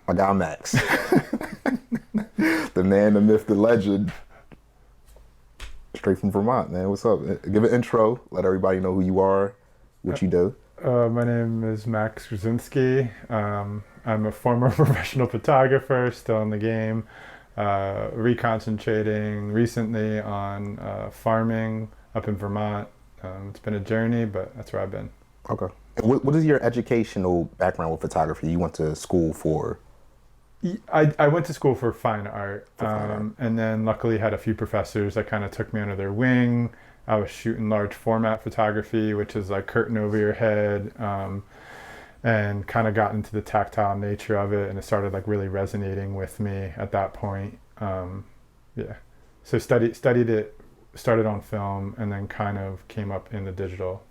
My guy Max, the man, the myth, the legend, straight from Vermont, man. What's up? Give an intro. Let everybody know who you are, what you do. My name is Max Grudzinski. I'm a former professional photographer, still in the game, reconcentrating recently on farming up in Vermont. It's been a journey, but that's where I've been. Okay. And what is your educational background with photography? You went to school for I went to school for fine art, fine art. and then luckily had a few professors that kind of took me under their wing. I was shooting large format photography, which is like curtain over your head, and kind of got into the tactile nature of it, and it started like really resonating with me at that point. Yeah, so studied it, started on film, and then kind of came up in the digital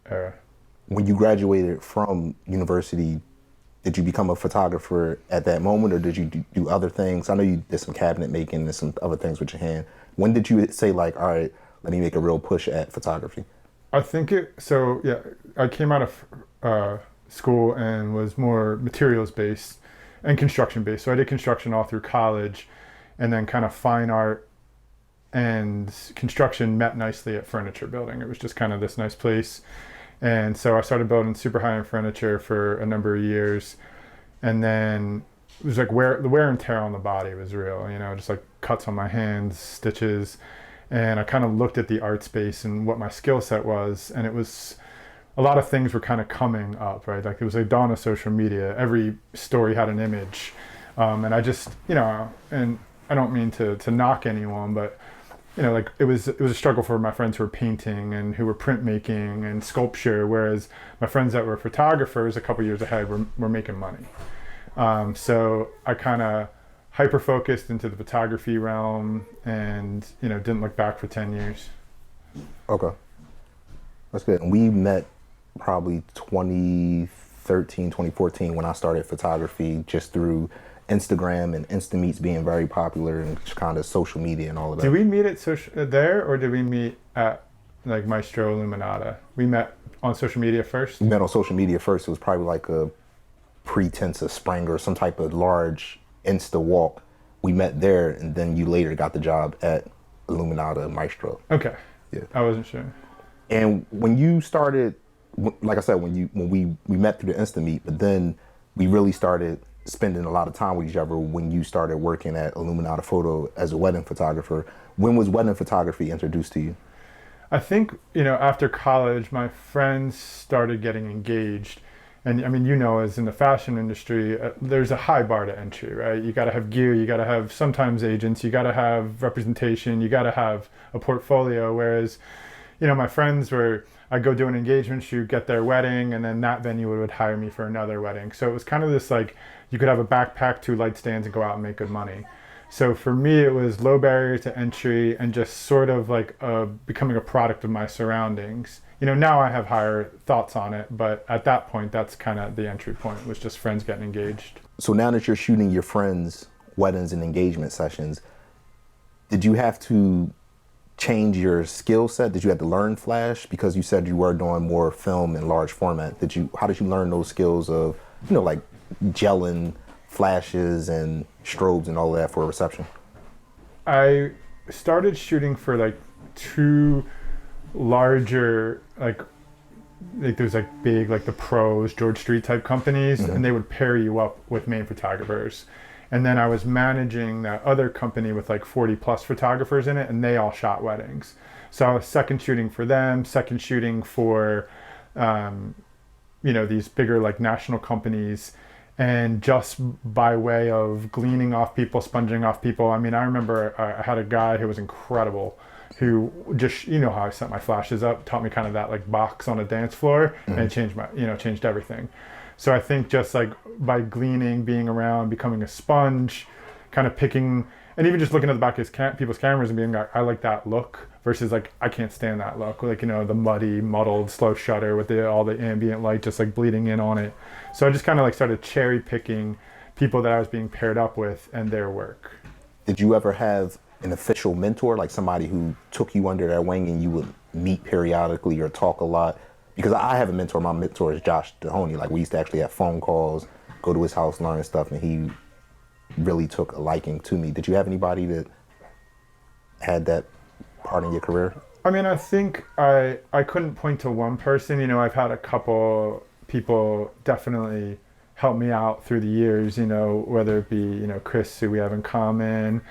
era. When you graduated from university, did you become a photographer at that moment, or did you do other things? I know you did some cabinet making and some other things with your hand. When did you say like, all right, let me make a real push at photography? I think it. So yeah, I came out of school and was more materials based and construction based. So I did construction all through college, and then kind of fine art and construction met nicely at furniture building. It was just kind of this nice place. And so I started building super high end furniture for a number of years. And then it was like the wear and tear on the body was real, just like cuts on my hands, stitches. And I kind of looked at the art space and what my skill set was. And it was a lot of things were kind of coming up, right? Like it was a dawn of social media. Every story had an image. And I just, and I don't mean to knock anyone, but like it was a struggle for my friends who were painting and who were printmaking and sculpture, whereas my friends that were photographers a couple years ahead were making money. So I kind of hyper focused into the photography realm, and didn't look back for 10 years. Okay, that's good. And we met probably 2013, 2014 when I started photography just through Instagram and Insta Meets being very popular and just kind of social media and all of Did that. we meet at there, or did we meet at like Maestro Illuminata? We met on social media first. We met on social media first. It was probably like a pretense of spring or some type of large Insta walk. We met there, and then you later got the job at Illuminata Maestro. Okay. Yeah. I wasn't sure. And when you started, like I said, when we met through the Insta Meet, but then we really started spending a lot of time with each other when you started working at Illuminata Photo as a wedding photographer. When was wedding photography introduced to you? I think, after college, my friends started getting engaged. And I mean, as in the fashion industry, there's a high bar to entry, right? You got to have gear, you got to have sometimes agents, you got to have representation, you got to have a portfolio. Whereas, my friends I'd go do an engagement shoot, get their wedding, and then that venue would hire me for another wedding. So it was kind of this like, you could have a backpack, 2 light stands, and go out and make good money. So for me, it was low barrier to entry and just sort of like becoming a product of my surroundings. Now I have higher thoughts on it, but at that point, that's kind of the entry point, was just friends getting engaged. So now that you're shooting your friends' weddings and engagement sessions, did you have to change your skill set? Did you have to learn Flash? Because you said you were doing more film and large format. How did you learn those skills of, like gelling flashes and strobes and all of that for a reception? I started shooting for like 2 larger, like there's like big, like the pros, George Street type companies, and they would pair you up with main photographers. And then I was managing that other company with like 40 plus photographers in it, and they all shot weddings. So I was second shooting for them, second shooting for, these bigger like national companies. And just by way of gleaning off people, sponging off people. I mean, I remember I had a guy who was incredible, who just, how I set my flashes up, taught me kind of that like box on a dance floor, and it changed changed everything. So I think just like by gleaning, being around, becoming a sponge, kind of picking, and even just looking at the back of people's cameras and being like, I like that look, versus like, I can't stand that look. Like, the muddy, muddled, slow shutter with all the ambient light just like bleeding in on it. So I just kind of like started cherry picking people that I was being paired up with and their work. Did you ever have an official mentor, like somebody who took you under their wing and you would meet periodically or talk a lot? Because I have a mentor. My mentor is Josh Dehoney. Like, we used to actually have phone calls go to his house, learn stuff, and he really took a liking to me. Did you have anybody that had that part in your career? I mean, I think I couldn't point to one person. You know, I've had a couple people definitely help me out through the years, you know, whether it be, you know, Chris, who we have in common,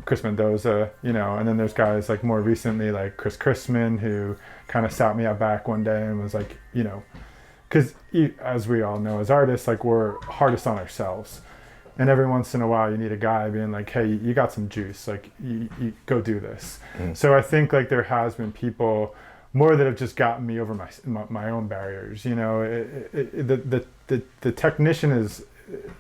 Chris Mendoza, you know, and then there's guys like more recently, like Chris Chrisman, who kind of sat me out back one day and was like, you know, because as we all know, as artists, like we're hardest on ourselves. And every once in a while you need a guy being like, hey, you got some juice, like you go do this. So I think like there has been people more that have just gotten me over my own barriers. You know, the technician is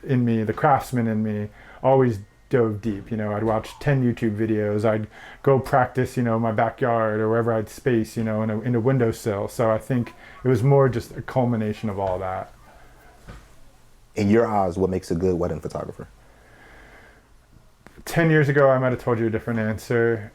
in me, the craftsman in me always dove deep. You know, I'd watch 10 YouTube videos, I'd go practice, you know, my backyard or wherever I had space, you know, in a windowsill. So I think it was more just a culmination of all that. In your eyes, what makes a good wedding photographer? 10 years ago, I might have told you a different answer.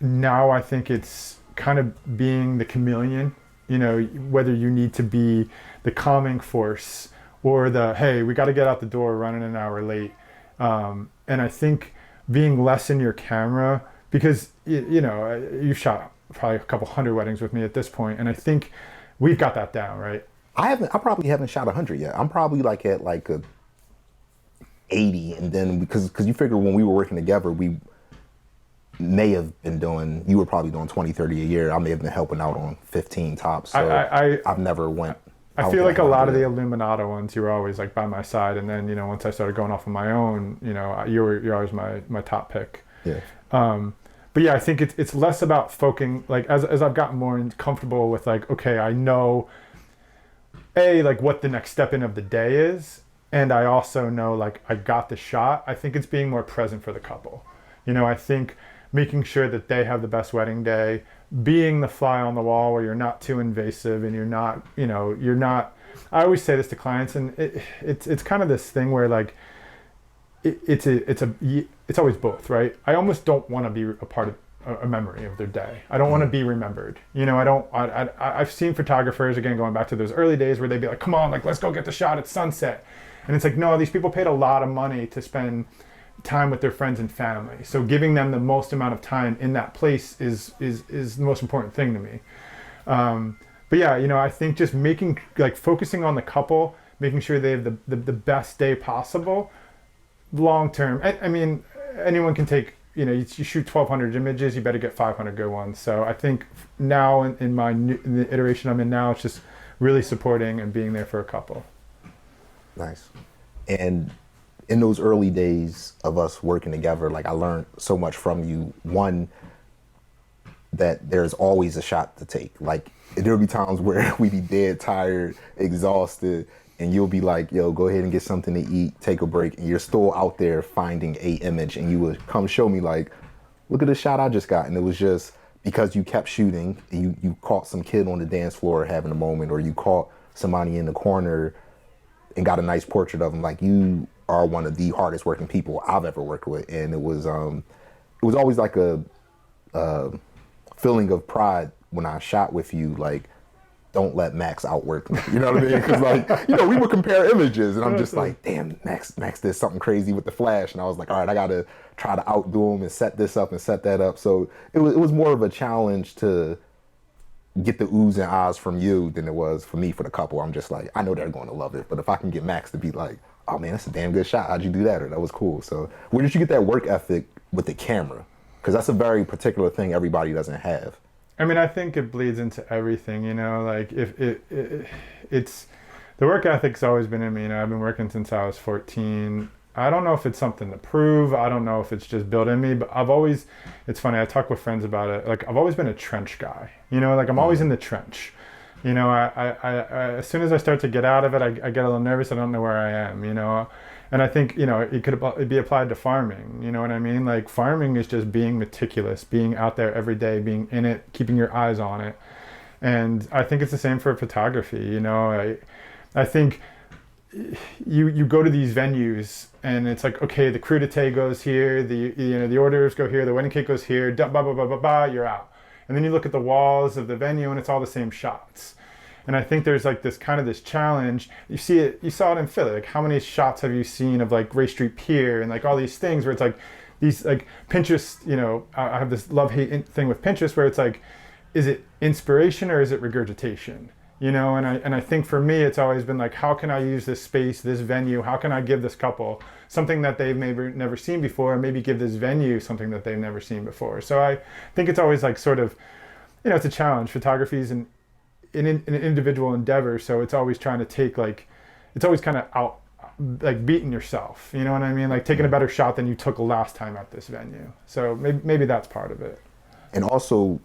Now I think it's kind of being the chameleon, you know, whether you need to be the calming force or the, hey, we got to get out the door running an hour late. And I think being less in your camera, because, you know, you've shot probably a couple hundred weddings with me at this point, and I think we've got that down, right? I probably haven't shot 100 yet. I'm probably like at like a 80, and then because you figure when we were working together, we may have been doing, you were probably doing 20, 30 a year. I may have been helping out on 15 tops. So I've never went. I feel like a lot of the Illuminato ones, you were always like by my side, and then, you know, once I started going off on my own, you know, you're always my top pick. Yeah. But yeah, I think it's less about focusing, like as I've gotten more comfortable with like, okay, I know like what the next step in of the day is, and I also know like I got the shot. I think it's being more present for the couple. You know, I think making sure that they have the best wedding day, being the fly on the wall where you're not too invasive and you're not, you know, you're not, I always say this to clients, and it's kind of this thing where like it's always both, right? I almost don't want to be a part of a memory of their day. I don't want to be remembered. You know, I've seen photographers, again, going back to those early days where they'd be like, come on, like, let's go get the shot at sunset. And it's like, no, these people paid a lot of money to spend time with their friends and family. So giving them the most amount of time in that place is the most important thing to me. But yeah, you know, I think just focusing on the couple, making sure they have the best day possible, long term. I mean, anyone can take, you know, you shoot 1,200 images, you better get 500 good ones. So I think now in the iteration I'm in now, it's just really supporting and being there for a couple. Nice. And in those early days of us working together, like I learned so much from you. One, that there's always a shot to take. Like there'll be times where we be dead tired, exhausted, and you'll be like, yo, go ahead and get something to eat, take a break, and you're still out there finding a image, and you would come show me like, look at the shot I just got. And it was just because you kept shooting, and you caught some kid on the dance floor having a moment, or you caught somebody in the corner and got a nice portrait of them. Like, you are one of the hardest working people I've ever worked with. And it was always like a feeling of pride when I shot with you, like, don't let Max outwork me. You know what I mean? Because, like, you know, we would compare images, and I'm just like, damn, Max did something crazy with the flash. And I was like, all right, I got to try to outdo him and set this up and set that up. So it was more of a challenge to get the oohs and ahs from you than it was for me for the couple. I'm just like, I know they're going to love it. But if I can get Max to be like, oh, man, that's a damn good shot. How'd you do that? Or that was cool. So where did you get that work ethic with the camera? Because that's a very particular thing everybody doesn't have. I mean, I think it bleeds into everything, you know, like it's the work ethic's always been in me. You know, I've been working since I was 14. I don't know if it's something to prove. I don't know if it's just built in me, but it's funny, I talk with friends about it. Like, I've always been a trench guy, you know, like I'm always in the trench. You know, I as soon as I start to get out of it, I get a little nervous. I don't know where I am, you know. And I think, you know, it'd be applied to farming. You know what I mean? Like, farming is just being meticulous, being out there every day, being in it, keeping your eyes on it. And I think it's the same for photography. You know, I think you go to these venues and it's like, okay, the crudité goes here, the hors d'oeuvres go here, the wedding cake goes here, blah, blah, blah, blah, blah, you're out. And then you look at the walls of the venue and it's all the same shots. And I think there's like this kind of this challenge. You saw it in Philly. Like, how many shots have you seen of like Ray Street Pier and like all these things where it's like these like Pinterest, I have this love-hate thing with Pinterest where it's like, is it inspiration or is it regurgitation? And I think for me, it's always been like, how can I use this space, this venue? How can I give this couple something that they've maybe never seen before, and maybe give this venue something that they've never seen before? So I think it's always like sort of, it's a challenge. Photography is an individual endeavor, so it's always trying to take like, it's always kind of out, like beating yourself. You know what I mean? Like taking a better shot than you took last time at this venue. So maybe that's part of it. And also,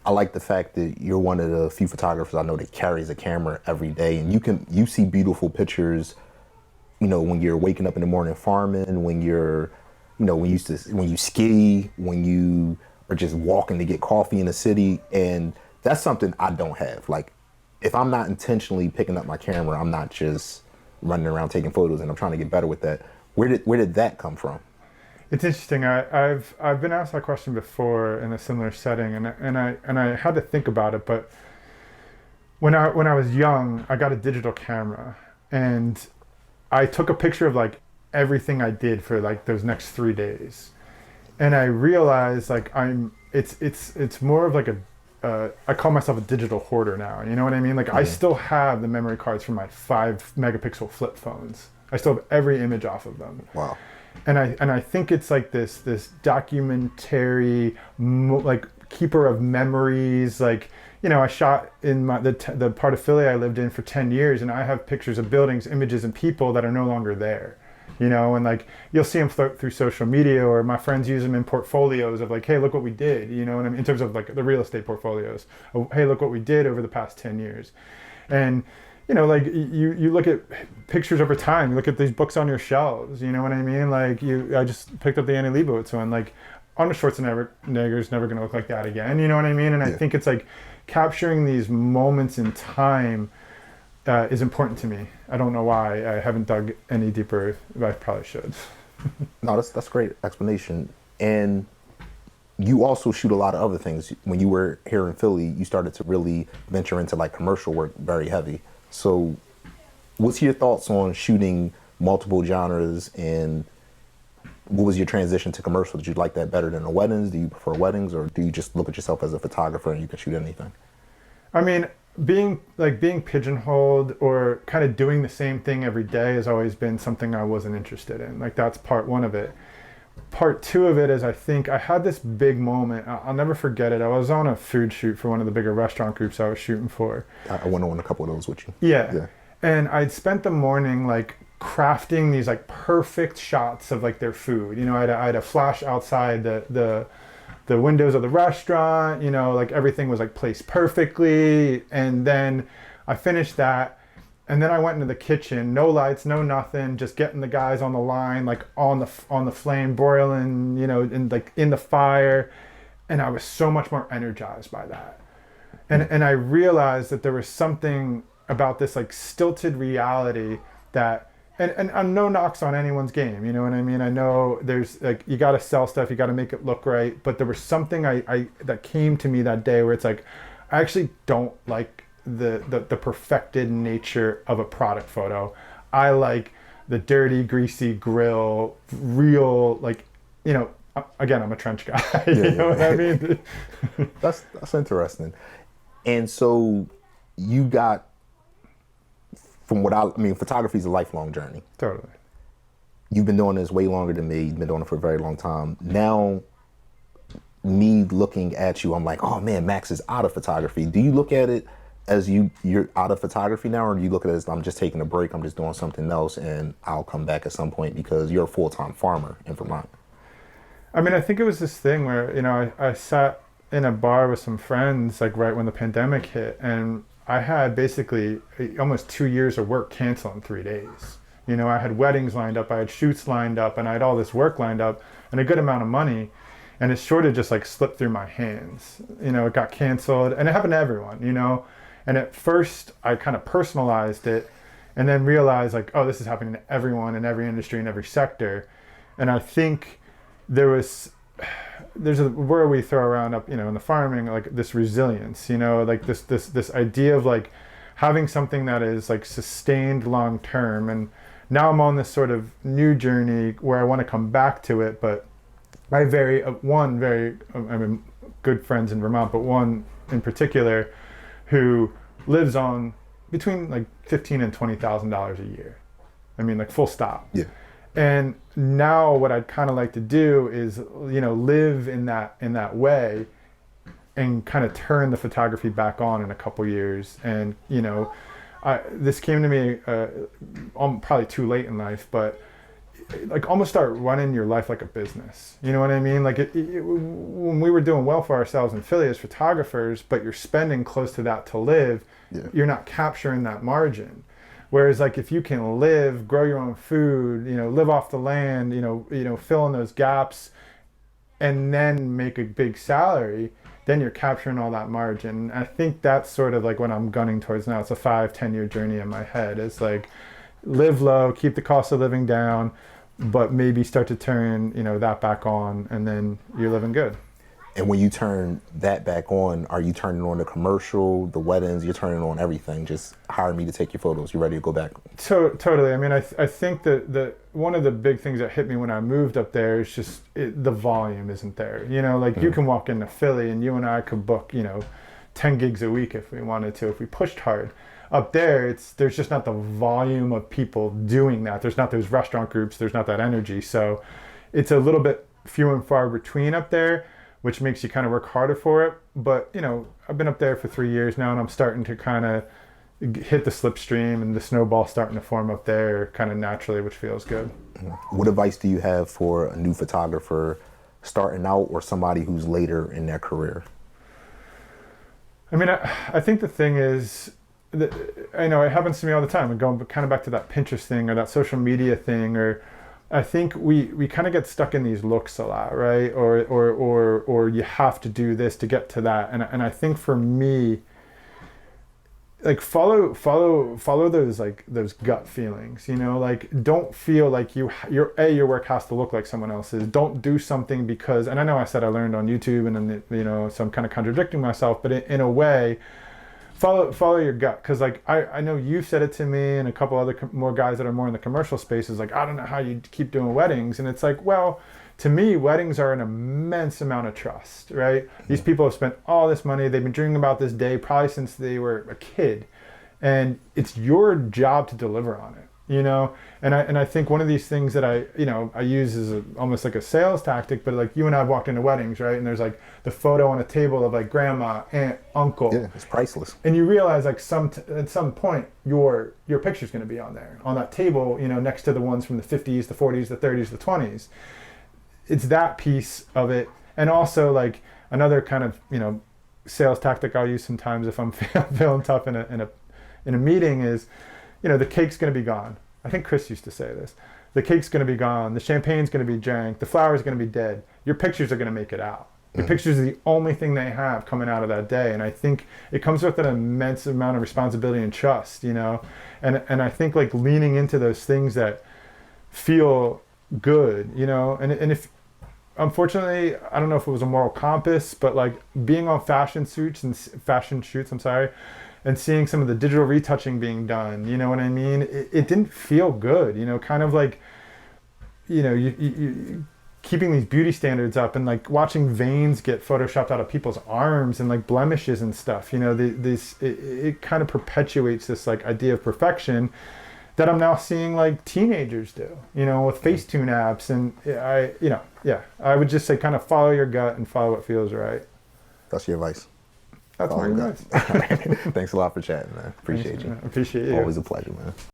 I like the fact that you're one of the few photographers I know that carries a camera every day, and you see beautiful pictures, when you're waking up in the morning farming, when you're, when you ski, when you are just walking to get coffee in the city. And that's something I don't have. Like, if I'm not intentionally picking up my camera, I'm not just running around taking photos, and I'm trying to get better with that. Where did that come from? It's interesting. I've been asked that question before in a similar setting, and I had to think about it. But when I was young, I got a digital camera, and I took a picture of like everything I did for like those next 3 days, and I realized like it's more of like I call myself a digital hoarder now. You know what I mean? Like, I still have the memory cards from my 5-megapixel flip phones. I still have every image off of them. Wow. And I think it's like this documentary, like keeper of memories. Like, I shot in the part of Philly I lived in for 10 years, and I have pictures of buildings, images, and people that are no longer there. And like you'll see them float through social media, or my friends use them in portfolios of like, hey, look what we did. And I mean, in terms of like the real estate portfolios, of, hey, look what we did over the past 10 years. And like you look at pictures over time, you look at these books on your shelves, you know what I mean? Like I just picked up the Annie Leibovitz one, like Arnold Schwarzenegger's never going to look like that again, you know what I mean? And I think it's like capturing these moments in time is important to me. I don't know why. I haven't dug any deeper, but I probably should. No, that's great explanation. And you also shoot a lot of other things. When you were here in Philly, you started to really venture into like commercial work very heavy. So what's your thoughts on shooting multiple genres, and what was your transition to commercial? Did you like that better than the weddings? Do you prefer weddings, or do you just look at yourself as a photographer and you can shoot anything? I mean, being pigeonholed or kind of doing the same thing every day has always been something I wasn't interested in. Like, that's part one of it. Part two of it is, I think I had this big moment. I'll never forget it. I was on a food shoot for one of the bigger restaurant groups I was shooting for. I went on a couple of those with you. Yeah. And I'd spent the morning like crafting these like perfect shots of like their food. I had a flash outside the windows of the restaurant, like everything was like placed perfectly. And then I finished that, and then I went into the kitchen, no lights, no nothing, just getting the guys on the line, like on the flame, broiling, in the fire. And I was so much more energized by that. And I realized that there was something about this like stilted reality that, and no knocks on anyone's game, you know what I mean? I know there's like, you got to sell stuff, you got to make it look right, but there was something I that came to me that day where it's like, I actually don't like the perfected nature of a product photo. I like the dirty, greasy grill, real, like, again, I'm a trench guy, you know what I mean? That's interesting. And so you got, from what I mean, photography is a lifelong journey. Totally. You've been doing this way longer than me. You've been doing it for a very long time. Now, me looking at you, I'm like, oh man, Max is out of photography. Do you look at it as you're out of photography now, or do you look at it as I'm just taking a break, I'm just doing something else, and I'll come back at some point because you're a full-time farmer in Vermont? I mean, I think it was this thing where, I sat in a bar with some friends, like right when the pandemic hit, and I had basically almost 2 years of work canceled in 3 days. I had weddings lined up, I had shoots lined up, and I had all this work lined up and a good amount of money. And it sort of just like slipped through my hands. It got canceled, and it happened to everyone, And at first I kind of personalized it, and then realized like, oh, this is happening to everyone in every industry, in every sector. And I think there's a word we throw around up, in the farming, like this resilience, like this idea of like, having something that is like sustained long term. And now I'm on this sort of new journey where I want to come back to it, but I mean, good friends in Vermont, but one in particular who lives on between like $15,000 and $20,000 a year. I mean, like full stop. Yeah. And now what I'd kind of like to do is, live in that way and kind of turn the photography back on in a couple years. And, this came to me probably too late in life, but like almost start running your life like a business. You know what I mean? Like when we were doing well for ourselves in Philly as photographers, but you're spending close to that to live, you're not capturing that margin. Whereas like if you can live, grow your own food, live off the land, fill in those gaps and then make a big salary, then you're capturing all that margin. I think that's sort of like what I'm gunning towards now. It's a 5-10 year journey in my head. It's like live low, keep the cost of living down, but maybe start to turn, that back on, and then you're living good. And when you turn that back on, are you turning on the commercial, the weddings, you're turning on everything? Just hire me to take your photos. You ready to go back? Totally. I mean, I think that one of the big things that hit me when I moved up there is just the volume isn't there. You can walk into Philly and you and I could book, 10 gigs a week if we wanted to, if we pushed hard. Up there, there's just not the volume of people doing that. There's not those restaurant groups. There's not that energy. So it's a little bit few and far between up there, which makes you kind of work harder for it. But, I've been up there for 3 years now, and I'm starting to kind of hit the slipstream, and the snowball starting to form up there kind of naturally, which feels good. What advice do you have for a new photographer starting out or somebody who's later in their career? I mean, I think the thing is, I know it happens to me all the time. And going kind of back to that Pinterest thing or that social media thing, or I think we kind of get stuck in these looks a lot, right? Or you have to do this to get to that. And I think for me, like follow those those gut feelings, like don't feel like your work has to look like someone else's. Don't do something because, and I know I said I learned on YouTube and then, so I'm kind of contradicting myself, but in a way, follow your gut, because like I know you've said it to me and a couple other more guys that are more in the commercial spaces, like I don't know how you keep doing weddings. And it's like, well, to me, weddings are an immense amount of trust, right? These people have spent all this money, they've been dreaming about this day probably since they were a kid, and it's your job to deliver on it. And I think one of these things that I use is almost like a sales tactic, but like you and I have walked into weddings, right? And there's like the photo on a table of like grandma, aunt, uncle. Yeah, it's priceless. And you realize like at some point your picture's going to be on there, on that table, next to the ones from the 50s, the 40s, the 30s, the 20s. It's that piece of it. And also like another kind of, sales tactic I'll use sometimes if I'm feeling tough in a meeting is, the cake's going to be gone. I think Chris used to say this. The cake's going to be gone. The champagne's going to be drank. The flower's going to be dead. Your pictures are going to make it out. Your pictures are the only thing they have coming out of that day. And I think it comes with an immense amount of responsibility and trust, And I think like leaning into those things that feel good, and if, unfortunately, I don't know if it was a moral compass, but like being on fashion shoots, and seeing some of the digital retouching being done, you know what I mean? It didn't feel good, kind of like, you keeping these beauty standards up and like watching veins get photoshopped out of people's arms and like blemishes and stuff, it kind of perpetuates this like idea of perfection that I'm now seeing like teenagers do, with Facetune apps. And I would just say kind of follow your gut and follow what feels right. That's your advice. That's my advice. Thanks a lot for chatting, man. Appreciate you. Man. Appreciate you. Always a pleasure, man.